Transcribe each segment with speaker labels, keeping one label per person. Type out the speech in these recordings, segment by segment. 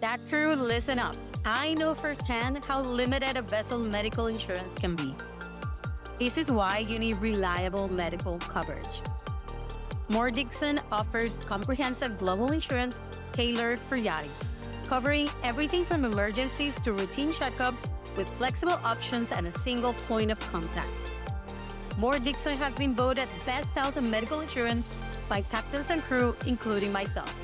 Speaker 1: Yacht Crew, listen up. I know firsthand how limited a vessel medical insurance can be. This is why you need reliable medical coverage. Moore Dixon offers comprehensive global insurance tailored for yachting, covering everything from emergencies to routine checkups with flexible options and a single point of contact. Moore Dixon has been voted best health and medical insurance by captains and crew, including myself.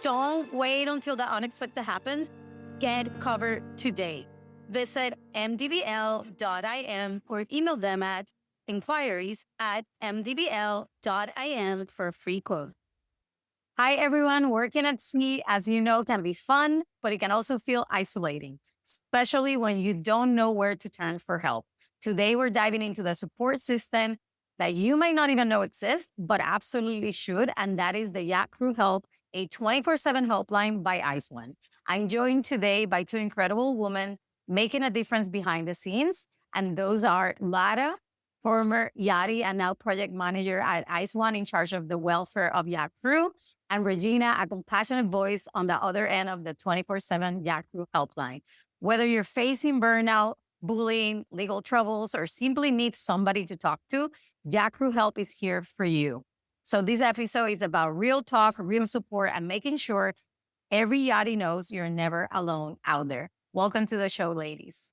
Speaker 1: Don't wait until the unexpected happens. Get covered today. Visit mdbl.im or email them at inquiries@mdbl.im for a free quote. Hi, everyone. Working at sea, as you know, can be fun, but it can also feel isolating, especially when you don't know where to turn for help. Today, we're diving into the support system that you might not even know exists, but absolutely should, and that is the Yacht Crew Help, a 24/7 helpline by ISWAN. I'm joined today by two incredible women making a difference behind the scenes, and those are Lara, former Yachty and now project manager at ISWAN in charge of the welfare of Yacht Crew, and Reguina, a compassionate voice on the other end of the 24/7 Yacht Crew helpline. Whether you're facing burnout, bullying, legal troubles, or simply need somebody to talk to, Yacht Crew Help is here for you. So this episode is about real talk, real support, and making sure every yachty knows you're never alone out there. Welcome to the show, ladies.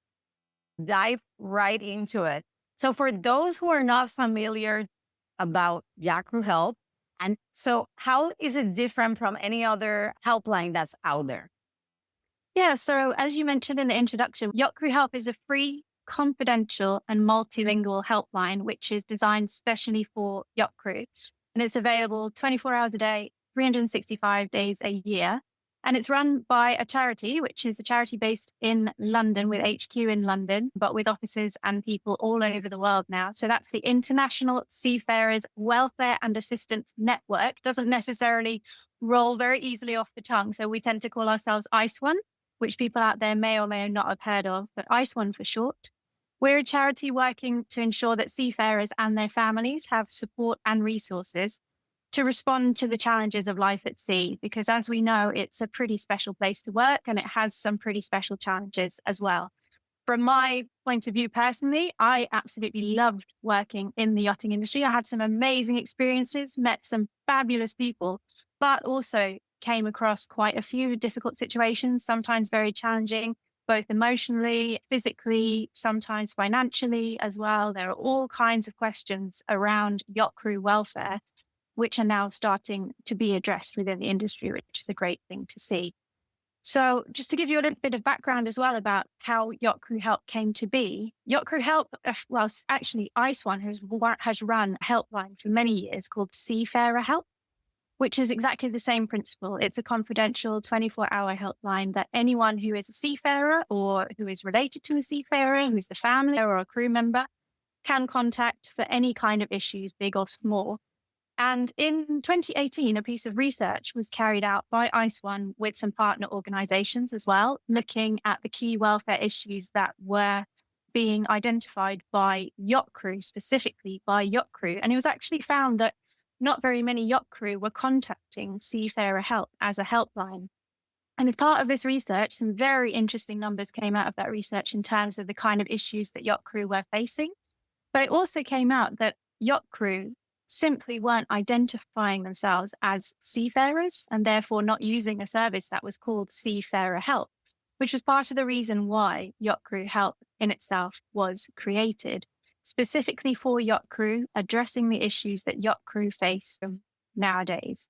Speaker 1: Dive right into it. So for those who are not familiar about Yacht Crew Help, and so how is it different from any other helpline that's out there?
Speaker 2: Yeah, so as you mentioned in the introduction, Yacht Crew Help is a free, confidential, and multilingual helpline, which is designed specially for yacht crew. And it's available 24 hours a day, 365 days a year. And it's run by a charity, which is a charity based in London with HQ in London, but with offices and people all over the world now. So that's the International Seafarers Welfare and Assistance Network. Doesn't necessarily roll very easily off the tongue. So we tend to call ourselves ISWAN, which people out there may or may not have heard of, but ISWAN for short. We're a charity working to ensure that seafarers and their families have support and resources to respond to the challenges of life at sea, because as we know, it's a pretty special place to work and it has some pretty special challenges as well. From my point of view personally, I absolutely loved working in the yachting industry. I had some amazing experiences, met some fabulous people, but also came across quite a few difficult situations, sometimes very challenging, both emotionally, physically, sometimes financially as well. There are all kinds of questions around yacht crew welfare, which are now starting to be addressed within the industry, which is a great thing to see. So just to give you a little bit of background as well about how Yacht Crew Help came to be, Yacht Crew Help, well, actually ISWAN has run a helpline for many years called Seafarer Help, which is exactly the same principle. It's a confidential 24-hour helpline that anyone who is a seafarer or who is related to a seafarer, who is the family or a crew member, can contact for any kind of issues, big or small. And in 2018, a piece of research was carried out by ISWAN with some partner organizations as well, looking at the key welfare issues that were being identified by yacht crew, specifically by yacht crew. And it was actually found that not very many yacht crew were contacting Seafarer Help as a helpline. And as part of this research, some very interesting numbers came out of that research in terms of the kind of issues that yacht crew were facing. But it also came out that yacht crew simply weren't identifying themselves as seafarers and therefore not using a service that was called Seafarer Help, which was part of the reason why Yacht Crew Help in itself was created, specifically for yacht crew, addressing the issues that yacht crew face nowadays.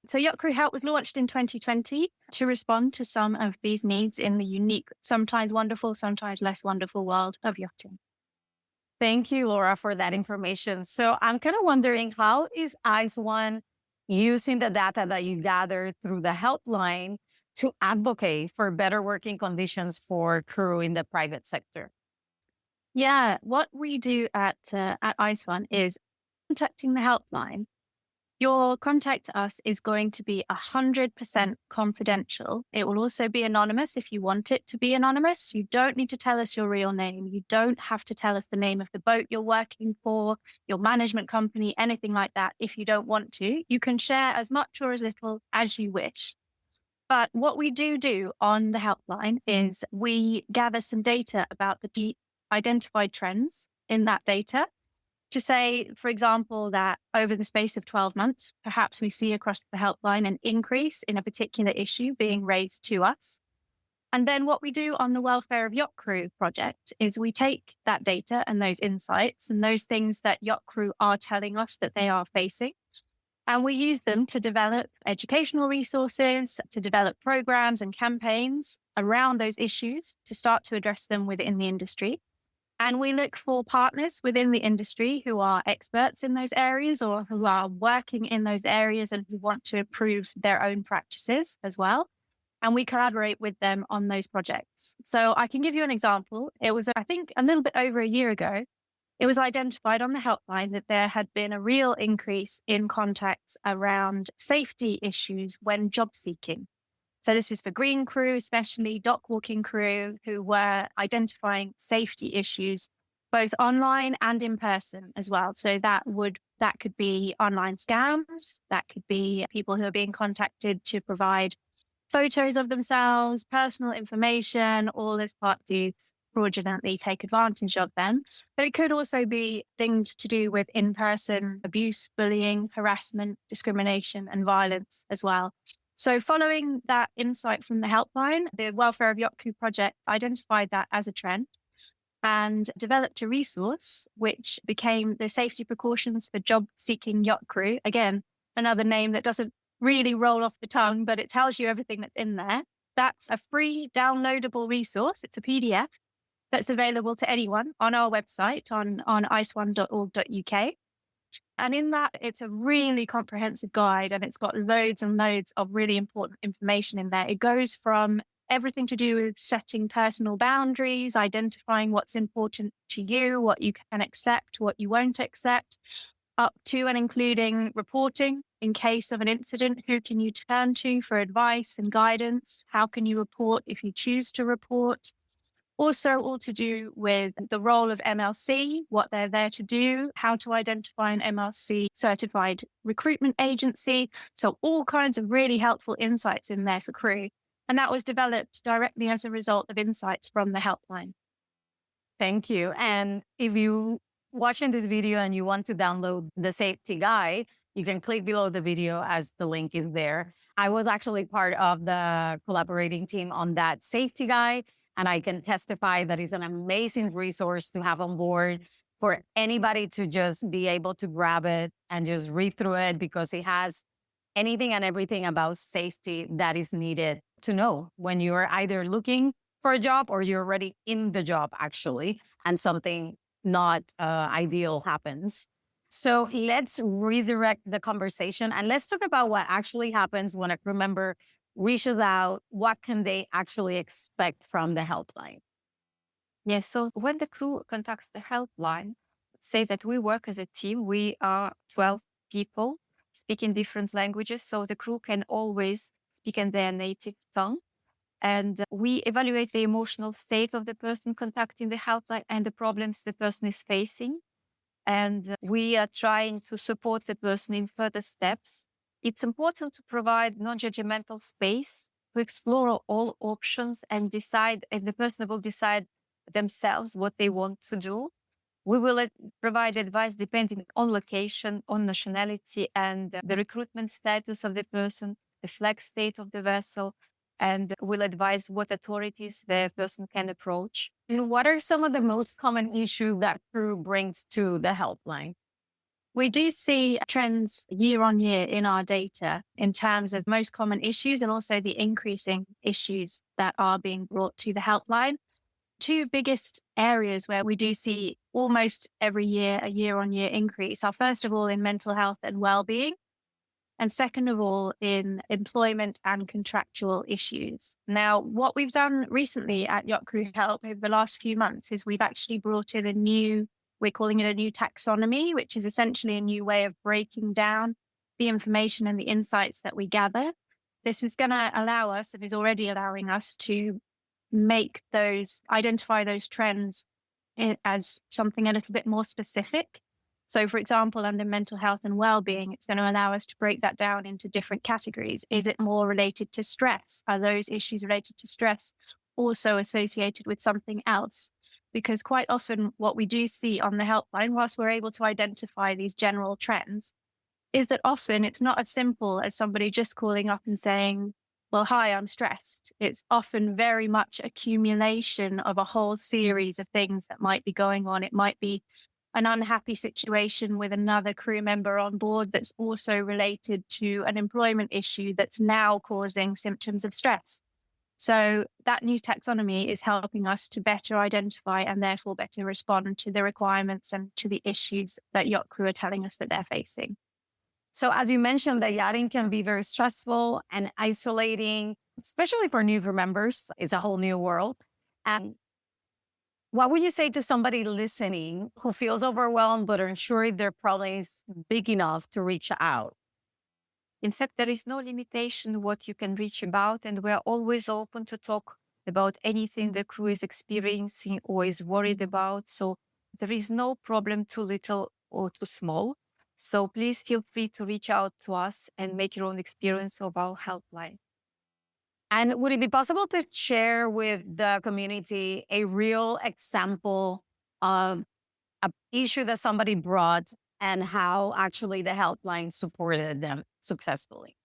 Speaker 2: So Yacht Crew Help was launched in 2020 to respond to some of these needs in the unique, sometimes wonderful, sometimes less wonderful world of yachting.
Speaker 1: Thank you, Laura, for that information. So I'm kind of wondering, how is ISWAN using the data that you gather through the helpline to advocate for better working conditions for crew in the private sector?
Speaker 2: Yeah, what we do at ISWAN is contacting the helpline. Your contact to us is going to be 100% confidential. It will also be anonymous if you want it to be anonymous. You don't need to tell us your real name. You don't have to tell us the name of the boat you're working for, your management company, anything like that. If you don't want to, you can share as much or as little as you wish. But what we do on the helpline is we gather some data about the identified trends in that data to say, for example, that over the space of 12 months, perhaps we see across the helpline an increase in a particular issue being raised to us. And then what we do on the Welfare of Yacht Crew project is we take that data and those insights and those things that yacht crew are telling us that they are facing, and we use them to develop educational resources, to develop programs and campaigns around those issues to start to address them within the industry. And we look for partners within the industry who are experts in those areas or who are working in those areas and who want to improve their own practices as well. And we collaborate with them on those projects. So I can give you an example. It was, I think, a little bit over a year ago. It was identified on the helpline that there had been a real increase in contacts around safety issues when job seeking. So this is for green crew, especially dock walking crew, who were identifying safety issues, both online and in person as well. So that could be online scams, that could be people who are being contacted to provide photos of themselves, personal information, all as part to fraudulently take advantage of them. But it could also be things to do with in-person abuse, bullying, harassment, discrimination, and violence as well. So following that insight from the helpline, the Welfare of Yacht Crew project identified that as a trend and developed a resource which became the safety precautions for job seeking yacht crew. Again, another name that doesn't really roll off the tongue, but it tells you everything that's in there. That's a free downloadable resource. It's a PDF that's available to anyone on our website on iswan.org.uk. And in that, it's a really comprehensive guide and it's got loads and loads of really important information in there. It goes from everything to do with setting personal boundaries, identifying what's important to you, what you can accept, what you won't accept, up to and including reporting in case of an incident. Who can you turn to for advice and guidance? How can you report if you choose to report? Also, all to do with the role of MLC, what they're there to do, how to identify an MLC certified recruitment agency. So all kinds of really helpful insights in there for crew. And that was developed directly as a result of insights from the helpline.
Speaker 1: Thank you. And if you watching this video and you want to download the safety guide, you can click below the video as the link is there. I was actually part of the collaborating team on that safety guide, and I can testify that it's an amazing resource to have on board for anybody to just be able to grab it and just read through it, because it has anything and everything about safety that is needed to know when you're either looking for a job or you're already in the job, actually, and something not ideal happens. So let's redirect the conversation and let's talk about what actually happens when a crew member reaches out. What can they actually expect from the helpline?
Speaker 3: Yes, so when the crew contacts the helpline, say that we work as a team. We are 12 people speaking different languages, so the crew can always speak in their native tongue. And we evaluate the emotional state of the person contacting the helpline and the problems the person is facing. And we are trying to support the person in further steps. It's important to provide non-judgmental space to explore all options and decide, and the person will decide themselves what they want to do. We will provide advice depending on location, on nationality, and the recruitment status of the person, the flag state of the vessel, and will advise what authorities the person can approach.
Speaker 1: And what are some of the most common issues that crew brings to the helpline?
Speaker 2: We do see trends year on year in our data in terms of most common issues and also the increasing issues that are being brought to the helpline. Two biggest areas where we do see almost every year a year on year increase are, first of all, in mental health and well-being, and second of all, in employment and contractual issues. Now, what we've done recently at Yacht Crew Help over the last few months is we've actually brought in we're calling it a new taxonomy, which is essentially a new way of breaking down the information and the insights that we gather. This is going to allow us, and is already allowing us, to identify those trends as something a little bit more specific. So, for example, under mental health and well-being, it's going to allow us to break that down into different categories. Is it more related to stress? Are those issues related to stress also associated with something else? Because quite often what we do see on the helpline, whilst we're able to identify these general trends, is that often it's not as simple as somebody just calling up and saying, well, hi, I'm stressed. It's often very much accumulation of a whole series of things that might be going on. It might be an unhappy situation with another crew member on board that's also related to an employment issue that's now causing symptoms of stress. So that new taxonomy is helping us to better identify and therefore better respond to the requirements and to the issues that yacht crew are telling us that they're facing.
Speaker 1: So as you mentioned, that yachting can be very stressful and isolating, especially for new crew members. It's a whole new world. And what would you say to somebody listening who feels overwhelmed but unsure if their problem is big enough to reach out?
Speaker 3: In fact, there is no limitation what you can reach about, and we're always open to talk about anything the crew is experiencing or is worried about. So there is no problem too little or too small. So please feel free to reach out to us and make your own experience of our helpline.
Speaker 1: And would it be possible to share with the community a real example of an issue that somebody brought and how actually the helpline supported them successfully?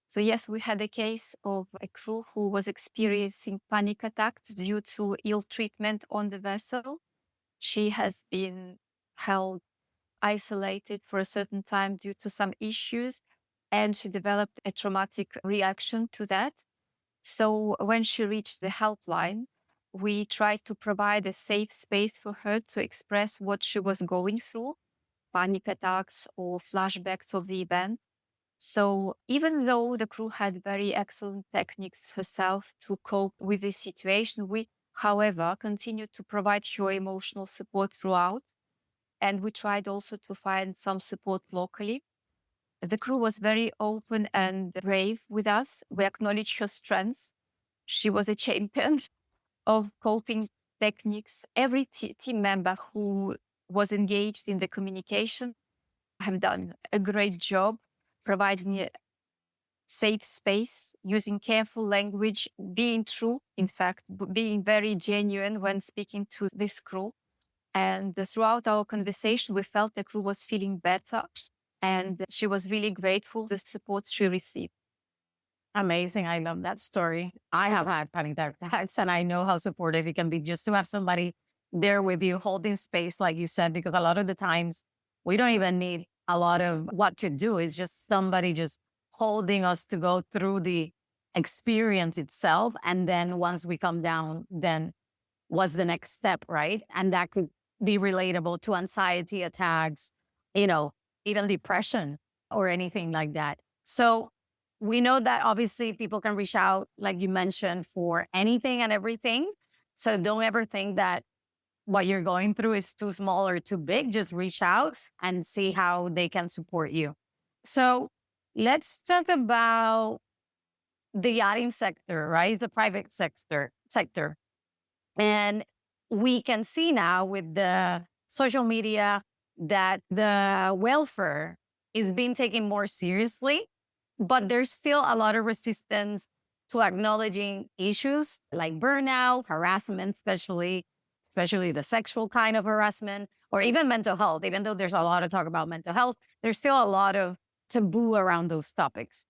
Speaker 3: So yes, we had a case of a crew who was experiencing panic attacks due to ill treatment on the vessel. She has been held isolated for a certain time due to some issues, and she developed a traumatic reaction to that. So when she reached the helpline, we tried to provide a safe space for her to express what she was going through, panic attacks or flashbacks of the event. So even though the crew had very excellent techniques herself to cope with this situation, we, however, continued to provide her emotional support throughout. And we tried also to find some support locally. The crew was very open and brave with us. We acknowledged her strengths. She was a champion of coping techniques. Every team member who was engaged in the communication have done a great job providing a safe space, using careful language, being true, in fact, being very genuine when speaking to this crew. And throughout our conversation, we felt the crew was feeling better, and she was really grateful for the support she received.
Speaker 1: Amazing. I love that story. I have had panic attacks and I know how supportive it can be just to have somebody there with you holding space, like you said, because a lot of the times we don't even need a lot of what to do. It's just somebody just holding us to go through the experience itself. And then once we come down, then what's the next step, right? And that could be relatable to anxiety attacks, even depression or anything like that. So we know that obviously people can reach out, like you mentioned, for anything and everything. So don't ever think that what you're going through is too small or too big. Just reach out and see how they can support you. So let's talk about the yachting sector, right? The private sector. And we can see now with the social media that the welfare is being taken more seriously, but there's still a lot of resistance to acknowledging issues like burnout, harassment, especially the sexual kind of harassment, or even mental health. Even though there's a lot of talk about mental health, there's still a lot of taboo around those topics.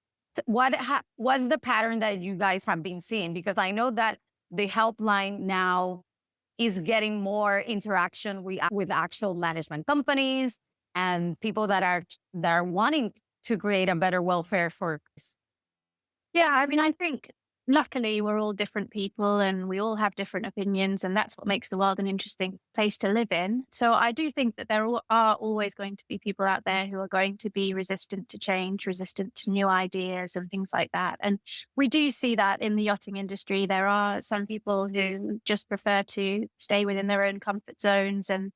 Speaker 1: What's the pattern that you guys have been seeing? Because I know that the helpline now is getting more interaction with actual management companies and people that are wanting to create a better welfare for.
Speaker 2: Yeah, I mean, I think luckily we're all different people and we all have different opinions, and that's what makes the world an interesting place to live in. So I do think that there are always going to be people out there who are going to be resistant to change, resistant to new ideas and things like that. And we do see that in the yachting industry. There are some people who just prefer to stay within their own comfort zones and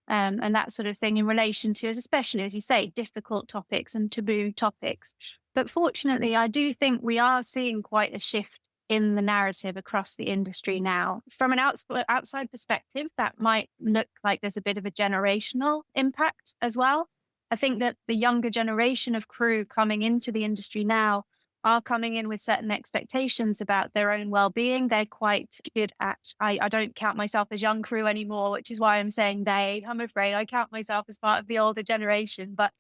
Speaker 2: that sort of thing in relation to, especially, as you say, difficult topics and taboo topics. But fortunately, I do think we are seeing quite a shift in the narrative across the industry now. From an outside perspective, that might look like there's a bit of a generational impact as well. I think that the younger generation of crew coming into the industry now are coming in with certain expectations about their own well-being. They're quite good at, I don't count myself as young crew anymore, which is why I'm saying they. I'm afraid I count myself as part of the older generation. But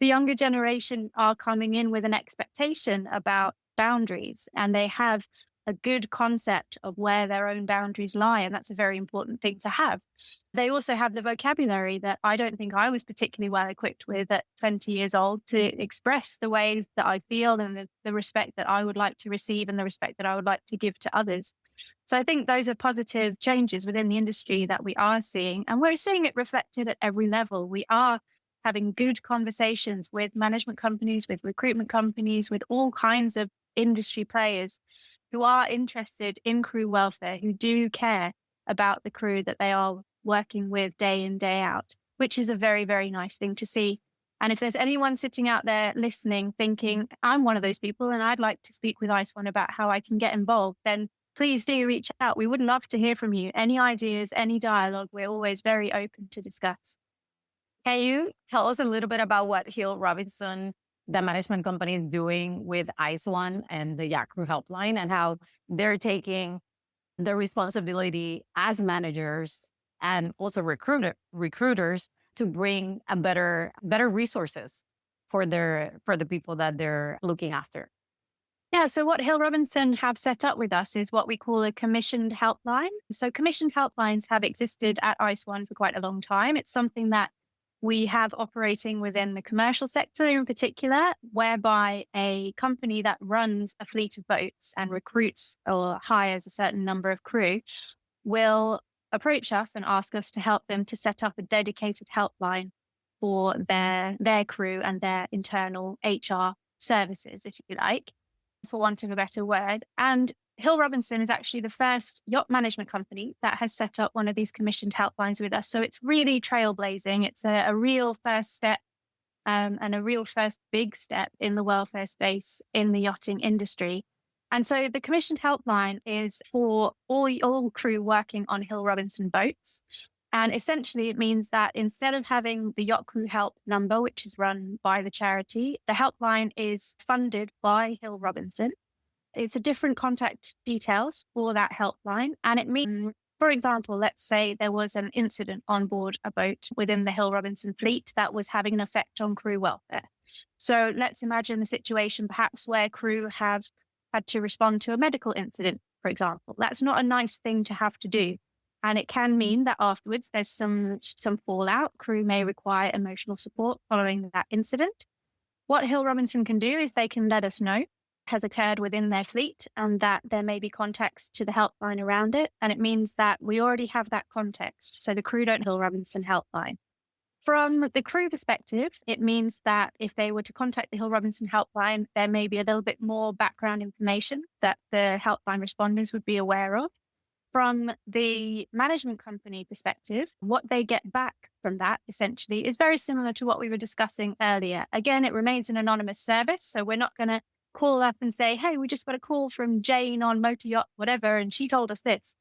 Speaker 2: the younger generation are coming in with an expectation about boundaries, and they have a good concept of where their own boundaries lie. And that's a very important thing to have. They also have the vocabulary that I don't think I was particularly well equipped with at 20 years old to express the ways that I feel and the respect that I would like to receive and the respect that I would like to give to others. So I think those are positive changes within the industry that we are seeing. And we're seeing it reflected at every level. We are having good conversations with management companies, with recruitment companies, with all kinds of industry players who are interested in crew welfare, who do care about the crew that they are working with day in, day out, which is a very, very nice thing to see. And if there's anyone sitting out there listening, thinking, I'm one of those people and I'd like to speak with ISWAN about how I can get involved, then please do reach out. We would love to hear from you. Any ideas, any dialogue, we're always very open to discuss.
Speaker 1: Can you tell us a little bit about what Hill Robinson, the management company, is doing with ISWAN and the Yacht Crew Helpline, and how they're taking the responsibility as managers and also recruiters to bring a better resources for the people that they're looking after?
Speaker 2: Yeah, so what Hill Robinson have set up with us is what we call a commissioned helpline. So commissioned helplines have existed at ISWAN for quite a long time. It's something that we have operating within the commercial sector in particular, whereby a company that runs a fleet of boats and recruits or hires a certain number of crew will approach us and ask us to help them to set up a dedicated helpline for their crew and their internal HR services, if you like, for want of a better word. And Hill Robinson is actually the first yacht management company that has set up one of these commissioned helplines with us. So it's really trailblazing. It's a real first step and a real first big step in the welfare space in the yachting industry. And so the commissioned helpline is for all crew working on Hill Robinson boats. And essentially, it means that instead of having the Yacht Crew Help number, which is run by the charity, the helpline is funded by Hill Robinson. It's a different contact details for that helpline. And it means, for example, let's say there was an incident on board a boat within the Hill Robinson fleet that was having an effect on crew welfare. So let's imagine a situation perhaps where crew have had to respond to a medical incident, for example. That's not a nice thing to have to do. And it can mean that afterwards there's some fallout. Crew may require emotional support following that incident. What Hill Robinson can do is they can let us know has occurred within their fleet and that there may be context to the helpline around it. And it means that we already have that context. So the crew don't Hill Robinson helpline. From the crew perspective, it means that if they were to contact the Hill Robinson helpline, there may be a little bit more background information that the helpline responders would be aware of. From the management company perspective, what they get back from that essentially is very similar to what we were discussing earlier. Again, it remains an anonymous service. So we're not going to call up and say, hey, we just got a call from Jane on Motor Yacht, whatever, and she told us this.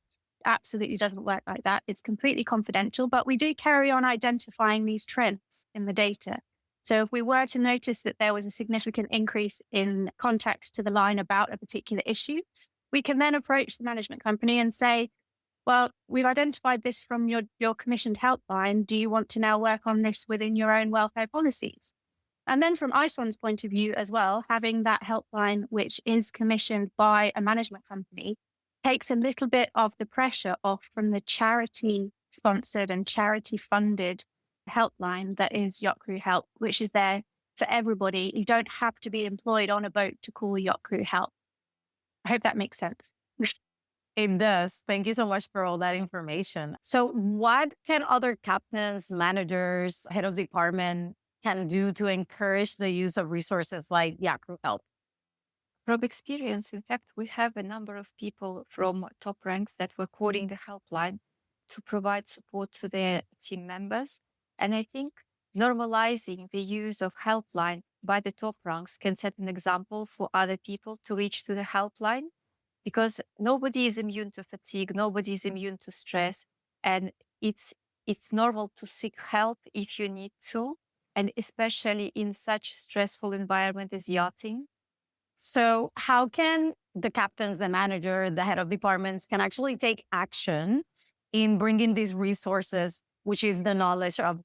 Speaker 2: Absolutely doesn't work like that. It's completely confidential, but we do carry on identifying these trends in the data. So if we were to notice that there was a significant increase in contacts to the line about a particular issue, we can then approach the management company and say, well, we've identified this from your commissioned helpline. Do you want to now work on this within your own welfare policies? And then from ISWAN's point of view as well, having that helpline, which is commissioned by a management company, takes a little bit of the pressure off from the charity-sponsored and charity-funded helpline that is Yacht Crew Help, which is there for everybody. You don't have to be employed on a boat to call Yacht Crew Help. I hope that makes sense.
Speaker 1: It does. Thank you so much for all that information. So what can other captains, managers, head of department can do to encourage the use of resources like Yacht Crew Help?
Speaker 3: From experience, in fact, we have a number of people from top ranks that were calling the helpline to provide support to their team members. And I think normalizing the use of helpline by the top ranks can set an example for other people to reach to the helpline, because nobody is immune to fatigue, nobody is immune to stress, and it's normal to seek help if you need to, and especially in such stressful environment as yachting.
Speaker 1: So how can the captains, the manager, the head of departments can actually take action in bringing these resources, which is the knowledge of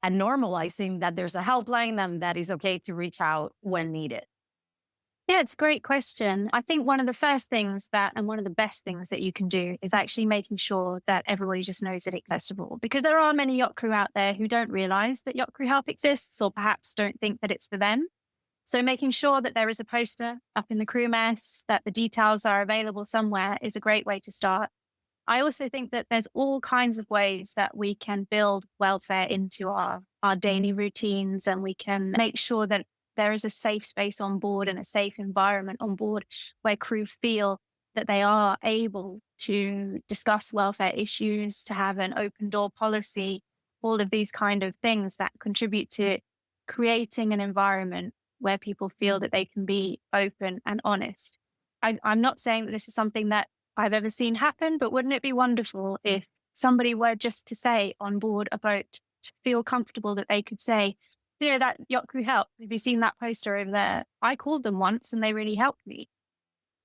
Speaker 1: and normalizing that there's a helpline and that is okay to reach out when needed?
Speaker 2: Yeah, it's a great question. I think one of the first things and one of the best things that you can do is actually making sure that everybody just knows that it's accessible, because there are many yacht crew out there who don't realize that Yacht Crew Help exists, or perhaps don't think that it's for them. So making sure that there is a poster up in the crew mess, that the details are available somewhere, is a great way to start. I also think that there's all kinds of ways that we can build welfare into our daily routines, and we can make sure that there is a safe space on board and a safe environment on board where crew feel that they are able to discuss welfare issues, to have an open door policy, all of these kind of things that contribute to creating an environment where people feel that they can be open and honest. I'm not saying that this is something that I've ever seen happen, but wouldn't it be wonderful if somebody were just to say on board a boat, to feel comfortable that they could say, that Yacht Crew Help, have you seen that poster over there? I called them once and they really helped me.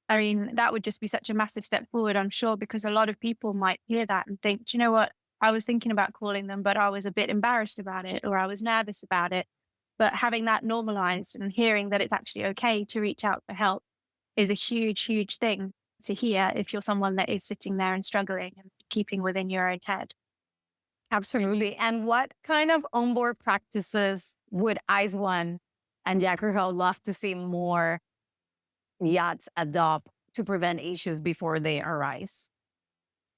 Speaker 2: I mean, that would just be such a massive step forward, I'm sure, because a lot of people might hear that and think, do you know what? I was thinking about calling them, but I was a bit embarrassed about it, or I was nervous about it. But having that normalized and hearing that it's actually okay to reach out for help is a huge, huge thing to hear if you're someone that is sitting there and struggling and keeping within your own head.
Speaker 1: Absolutely. And what kind of onboard practices would ISWAN and Yacht Crew Help love to see more yachts adopt to prevent issues before they arise?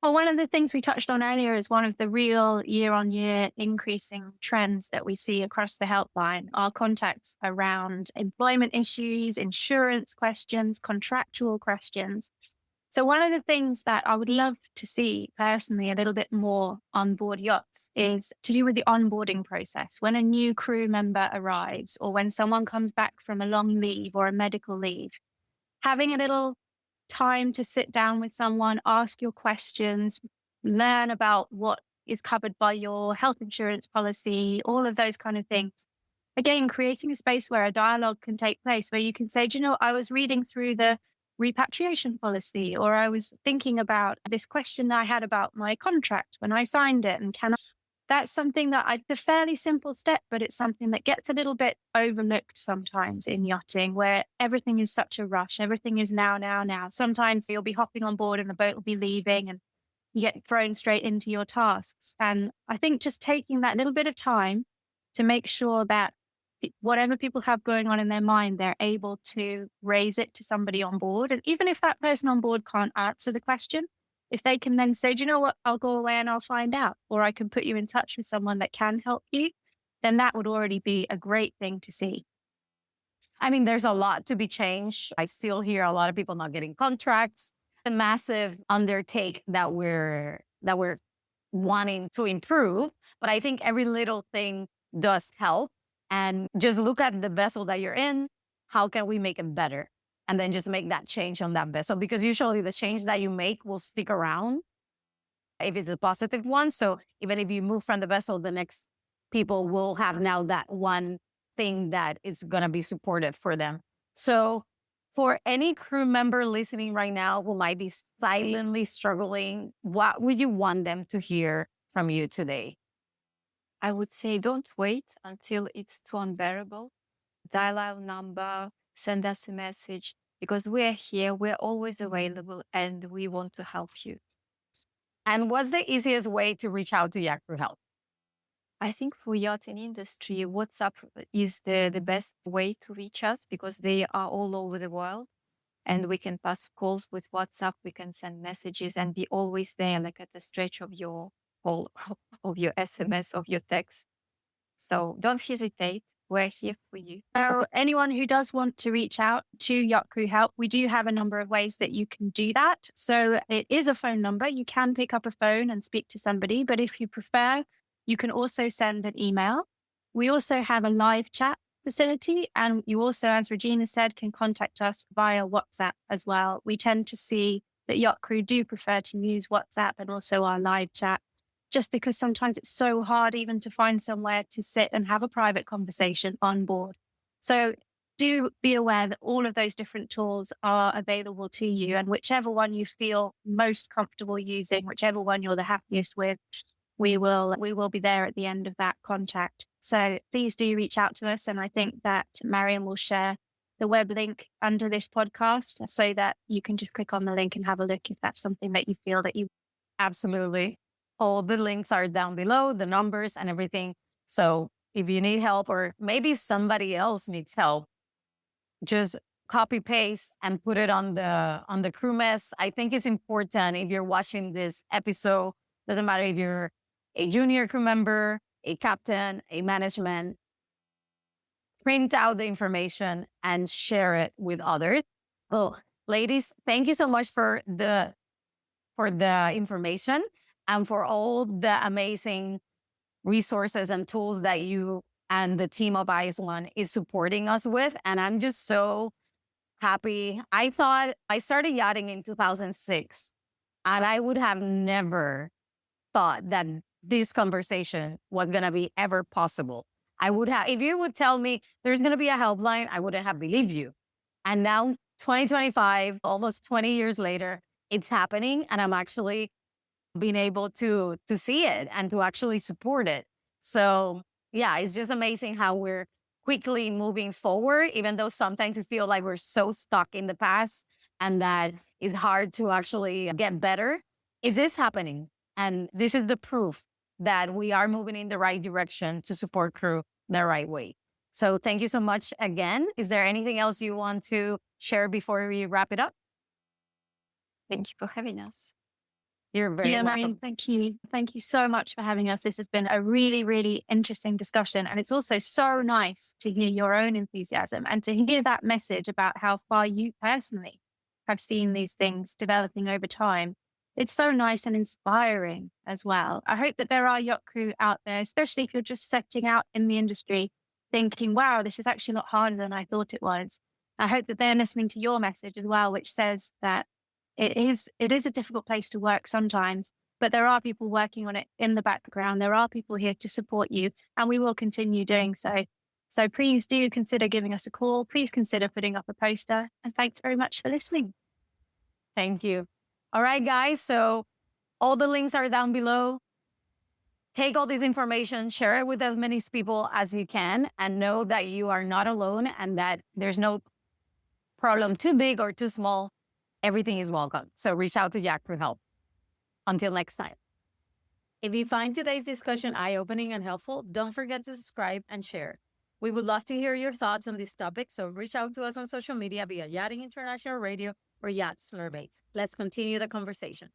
Speaker 2: Well, one of the things we touched on earlier is one of the real year-on-year increasing trends that we see across the helpline are contacts around employment issues, insurance questions, contractual questions. So one of the things that I would love to see personally a little bit more on board yachts is to do with the onboarding process. When a new crew member arrives, or when someone comes back from a long leave or a medical leave, having a little time to sit down with someone, ask your questions, learn about what is covered by your health insurance policy, all of those kind of things. Again, creating a space where a dialogue can take place, where you can say, do you know, I was reading through the repatriation policy, or I was thinking about this question I had about my contract when I signed it, and that's something that it's a fairly simple step, but it's something that gets a little bit overlooked sometimes in yachting, where everything is such a rush. Everything is now, now, now. Sometimes you'll be hopping on board and the boat will be leaving and you get thrown straight into your tasks. And I think just taking that little bit of time to make sure that whatever people have going on in their mind, they're able to raise it to somebody on board. And even if that person on board can't answer the question, if they can then say, do you know what, I'll go away and I'll find out, or I can put you in touch with someone that can help you, then that would already be a great thing to see.
Speaker 1: I mean, there's a lot to be changed. I still hear a lot of people not getting contracts. The massive undertake that we're wanting to improve. But I think every little thing does help. And just look at the vessel that you're in. How can we make it better? And then just make that change on that vessel, because usually the change that you make will stick around if it's a positive one. So even if you move from the vessel, the next people will have now that one thing that is going to be supportive for them. So for any crew member listening right now who might be silently struggling, what would you want them to hear from you today?
Speaker 3: I would say don't wait until it's too unbearable. Dial our number, send us a message, because we're here, we're always available, and we want to help you.
Speaker 1: And what's the easiest way to reach out to Yacht Crew Help?
Speaker 3: I think for yachting industry, WhatsApp is the best way to reach us, because they are all over the world, and we can pass calls with WhatsApp. We can send messages and be always there, like at the stretch of your call, of your SMS, of your text. So don't hesitate. We're here for you.
Speaker 2: So anyone who does want to reach out to Yacht Crew Help, we do have a number of ways that you can do that. So it is a phone number. You can pick up a phone and speak to somebody, but if you prefer, you can also send an email. We also have a live chat facility. And you also, as Reguina said, can contact us via WhatsApp as well. We tend to see that yacht crew do prefer to use WhatsApp and also our live chat, just because sometimes it's so hard even to find somewhere to sit and have a private conversation on board. So do be aware that all of those different tools are available to you, and whichever one you feel most comfortable using, whichever one you're the happiest with, we will be there at the end of that contact. So please do reach out to us. And I think that Marién will share the web link under this podcast so that you can just click on the link and have a look if that's something that you feel that you.
Speaker 1: Absolutely. All the links are down below, the numbers and everything. So if you need help or maybe somebody else needs help, just copy paste and put it on the crew mess. I think it's important if you're watching this episode, doesn't matter if you're a junior crew member, a captain, a management, print out the information and share it with others. Well, ladies, thank you so much for the information and for all the amazing resources and tools that you and the team of ISWAN is supporting us with. And I'm just so happy. I thought I started yachting in 2006, and I would have never thought that this conversation was going to be ever possible. I would have, if you would tell me there's going to be a helpline, I wouldn't have believed you. And now 2025, almost 20 years later, it's happening. And I'm actually being able to see it and to actually support it. So yeah, it's just amazing how we're quickly moving forward, even though sometimes it feels like we're so stuck in the past and that it's hard to actually get better. It is happening. And this is the proof that we are moving in the right direction to support crew the right way. So thank you so much again. Is there anything else you want to share before we wrap it up?
Speaker 3: Thank you for having us.
Speaker 1: You're very welcome.
Speaker 2: Marién, thank you. Thank you so much for having us. This has been a really, really interesting discussion. And it's also so nice to hear your own enthusiasm and to hear that message about how far you personally have seen these things developing over time. It's so nice and inspiring as well. I hope that there are yacht crew out there, especially if you're just setting out in the industry, thinking, wow, this is actually not harder than I thought it was. I hope that they're listening to your message as well, which says that it is a difficult place to work sometimes, but there are people working on it in the background. There are people here to support you, and we will continue doing so. So please do consider giving us a call. Please consider putting up a poster. And thanks very much for listening.
Speaker 1: Thank you. All right, guys. So all the links are down below. Take all this information, share it with as many people as you can, and know that you are not alone and that there's no problem too big or too small. Everything is welcome. So reach out to Yacht Crew Help. Until next time. If you find today's discussion eye-opening and helpful, don't forget to subscribe and share. We would love to hear your thoughts on this topic, so reach out to us on social media via Yachting International Radio or Yacht Surveys. Let's continue the conversation.